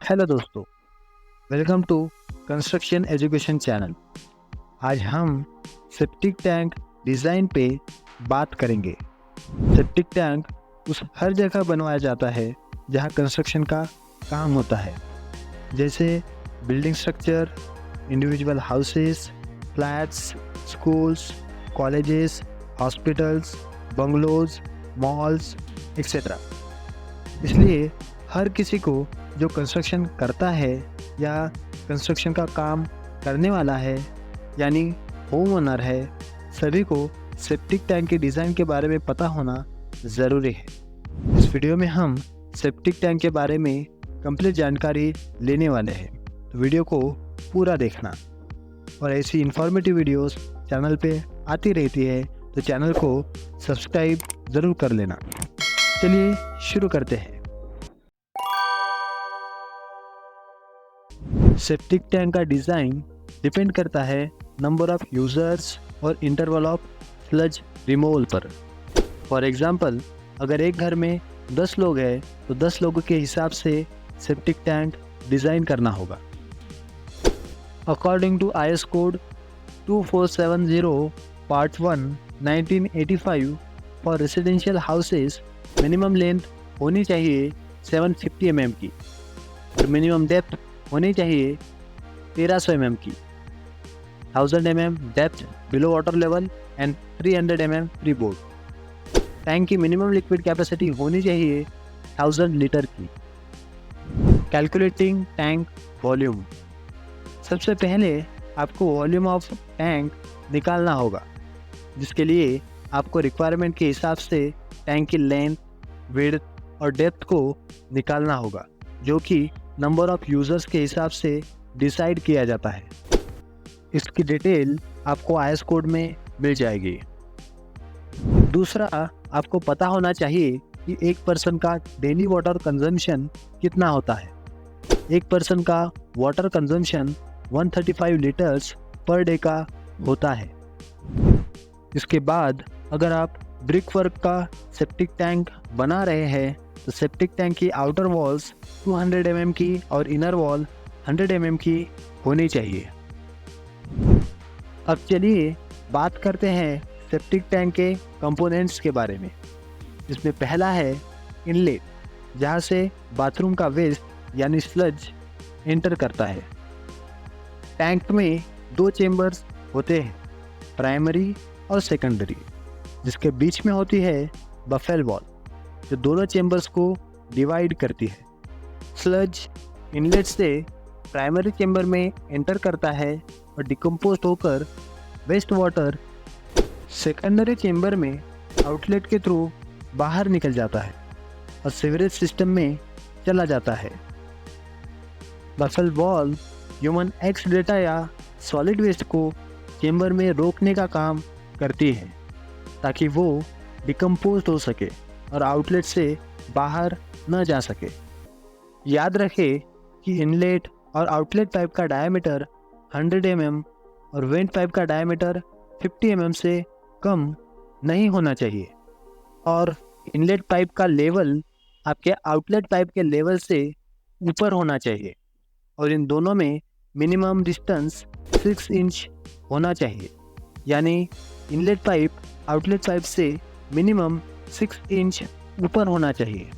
Hello दोस्तों, welcome to construction education channel. आज हम सेप्टिक टैंक डिज़ाइन पे बात करेंगे। सेप्टिक टैंक उस हर जगह बनवाया जाता है जहाँ कंस्ट्रक्शन का काम होता है, जैसे building structure, individual houses, flats, schools, colleges, hospitals, bungalows, malls etcetera. इसलिए हर किसी को जो कंस्ट्रक्शन करता है या कंस्ट्रक्शन का काम करने वाला है यानी होम ओनर है, सभी को सेप्टिक टैंक के डिज़ाइन के बारे में पता होना ज़रूरी है। इस वीडियो में हम सेप्टिक टैंक के बारे में कंप्लीट जानकारी लेने वाले हैं, तो वीडियो को पूरा देखना। और ऐसी इन्फॉर्मेटिव वीडियोस चैनल पे आती रहती है, तो चैनल को सब्सक्राइब ज़रूर कर लेना। चलिए शुरू करते हैं। सेप्टिक टैंक का डिज़ाइन डिपेंड करता है नंबर ऑफ़ यूज़र्स और इंटरवल ऑफ स्लज रिमूवल पर। फॉर एग्ज़ाम्पल, अगर एक घर में 10 लोग हैं तो 10 लोगों के हिसाब से सेप्टिक टैंक डिज़ाइन करना होगा। According to IS code 2470 part 1 1985 for residential houses, minimum length होनी चाहिए 750 mm की और मिनिमम डेप्थ होनी चाहिए 1300 mm की, 1000 mm depth below water level and 300 mm free board. Tank की मिनिमम लिक्विड कैपेसिटी होनी चाहिए 1000 लीटर की। Calculating tank volume. सबसे पहले आपको वॉल्यूम ऑफ टैंक निकालना होगा, जिसके लिए आपको रिक्वायरमेंट के हिसाब से टैंक की लेंथ, विड्थ और डेप्थ को निकालना होगा, जो कि नंबर ऑफ़ यूज़र्स के हिसाब से डिसाइड किया जाता है। इसकी डिटेल आपको IS कोड में मिल जाएगी। दूसरा, आपको पता होना चाहिए कि एक पर्सन का डेली वाटर कंजम्पशन कितना होता है। एक पर्सन का water consumption 135 litres per day का होता है। इसके बाद अगर आप ब्रिक वर्क का सेप्टिक टैंक बना रहे हैं तो सेप्टिक टैंक की आउटर वॉल्स 200 mm की और इनर वॉल 100 mm की होनी चाहिए। अब चलिए बात करते हैं सेप्टिक टैंक के कंपोनेंट्स के बारे में। इसमें पहला है इनलेट, जहाँ से बाथरूम का वेस्ट यानी स्लज एंटर करता है। टैंक में 2 चेम्बर्स होते हैं, प्राइमरी और सेकेंडरी, जिसके बीच में होती है बफेल वॉल, जो दोनों चेम्बर्स को डिवाइड करती है। स्लज इनलेट से प्राइमरी चेम्बर में एंटर करता है और डिकम्पोज होकर वेस्ट वाटर सेकेंडरी चेम्बर में आउटलेट के थ्रू बाहर निकल जाता है और सीवरेज सिस्टम में चला जाता है। Baffle wall human x data या सॉलिड वेस्ट को चेम्बर में रोकने का काम करती है, ताकि वो डिकम्पोज हो सके और आउटलेट से बाहर न जा सके। याद रखें कि इनलेट और आउटलेट पाइप का डायमीटर 100 mm और वेंट पाइप का डायमीटर 50 mm से कम नहीं होना चाहिए, और इनलेट पाइप का लेवल आपके आउटलेट पाइप के लेवल से ऊपर होना चाहिए, और इन दोनों में मिनिमम डिस्टेंस 6 इंच होना चाहिए, यानी इनलेट पाइप आउटलेट पाइप से मिनिमम 6 इंच ऊपर होना चाहिए।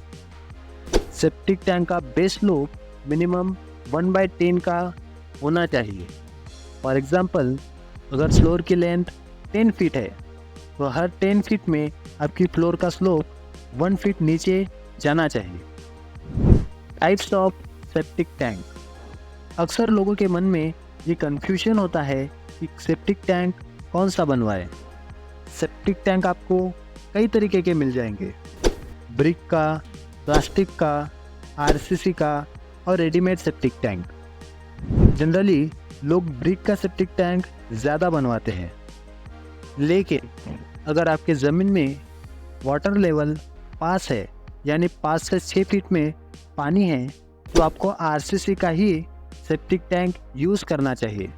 सेप्टिक टैंक का बेस स्लोप मिनिमम 1/10 का होना चाहिए। फॉर एग्जांपल, अगर फ्लोर की लेंथ 10 फीट है तो हर 10 फीट में आपकी फ्लोर का स्लोप 1 फीट नीचे जाना चाहिए। Types of septic tank. अक्सर लोगों के मन में ये कन्फ्यूजन होता है कि सेप्टिक टैंक कौन सा बनवाएं। सेप्टिक टैंक आपको कई तरीके के मिल जाएंगे, ब्रिक का, प्लास्टिक का, RCC का और रेडीमेड सेप्टिक टैंक। जनरली लोग ब्रिक का सेप्टिक टैंक ज़्यादा बनवाते हैं, लेकिन अगर आपके ज़मीन में वाटर लेवल पास है, यानी 5 से 6 फीट में पानी है, तो आपको RCC का ही सेप्टिक टैंक यूज़ करना चाहिए।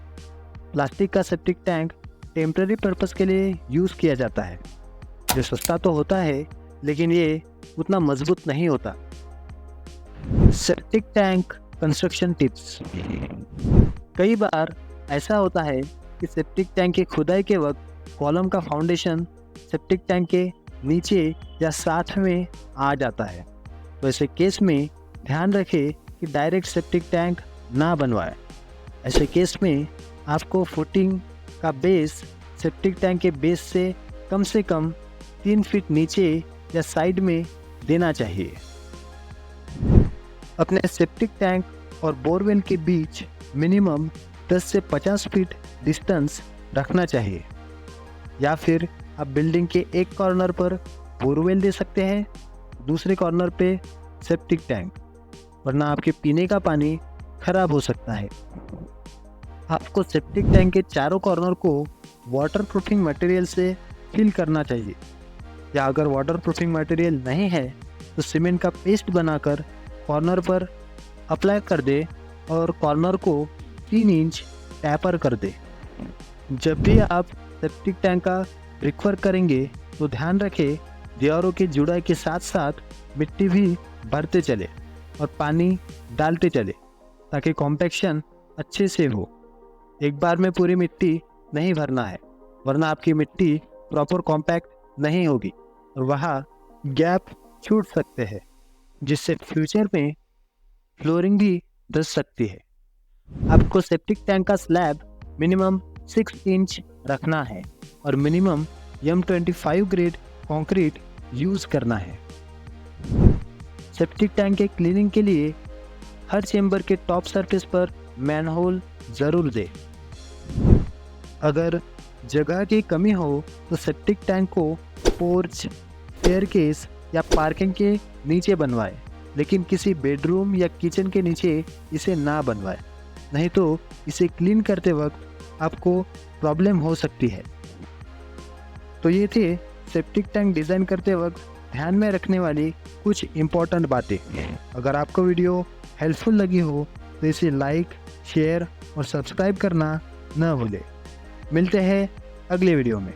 प्लास्टिक का सेप्टिक टैंक टेम्परेरी पर्पस के लिए यूज़ किया जाता है, जो सस्ता तो होता है लेकिन ये उतना मजबूत नहीं होता। Septic tank construction tips. कई बार ऐसा होता है कि सेप्टिक टैंक की खुदाई के वक्त कॉलम का फाउंडेशन सेप्टिक टैंक के नीचे या साथ में आ जाता है। तो ऐसे केस में ध्यान रखें कि डायरेक्ट सेप्टिक टैंक ना बनवाएं। ऐसे केस में आपको फुटिंग का बेस सेप्टिक टैंक के बेस से कम 3 फीट नीचे या साइड में देना चाहिए। अपने सेप्टिक टैंक और बोरवेल के बीच मिनिमम 10 से 50 फीट डिस्टेंस रखना चाहिए। या फिर आप बिल्डिंग के एक कॉर्नर पर बोरवेल दे सकते हैं, दूसरे कॉर्नर पे सेप्टिक टैंक, वरना आपके पीने का पानी खराब हो सकता है। आपको सेप्टिक टैंक के चारों कॉर्नर को वाटरप्रूफिंग मटेरियल से फिल करना चाहिए, या अगर वाटरप्रूफिंग मटेरियल नहीं है तो सीमेंट का पेस्ट बनाकर कॉर्नर पर अप्लाई कर दे और कॉर्नर को 3 इंच टैपर कर दे। जब भी आप सेप्टिक टैंक का ब्रिकवर्क करेंगे तो ध्यान रखें दीवारों की जुड़ाई के साथ साथ मिट्टी भी भरते चले और पानी डालते चले, ताकि कॉम्पैक्शन अच्छे से हो। एक बार में पूरी मिट्टी नहीं भरना है, वरना आपकी मिट्टी प्रॉपर कॉम्पैक्ट नहीं होगी और वहाँ गैप छूट सकते हैं, जिससे फ्यूचर में फ्लोरिंग भी धंस सकती है। आपको सेप्टिक टैंक का स्लैब मिनिमम 6 इंच रखना है और minimum M25 grade concrete use करना है। सेप्टिक टैंक के क्लीनिंग के लिए हर चेंबर के टॉप सरफेस पर मैनहोल ज़रूर दे। अगर जगह की कमी हो तो सेप्टिक टैंक को पोर्च, स्टेयरकेस या पार्किंग के नीचे बनवाए, लेकिन किसी बेडरूम या किचन के नीचे इसे ना बनवाए, नहीं तो इसे क्लीन करते वक्त आपको प्रॉब्लम हो सकती है। तो ये थे सेप्टिक टैंक डिज़ाइन करते वक्त ध्यान में रखने वाली कुछ इम्पोर्टेंट बातें। अगर आपको वीडियो हेल्पफुल लगी हो तो इसे लाइक, शेयर और सब्सक्राइब करना न भूलें। मिलते हैं अगले वीडियो में।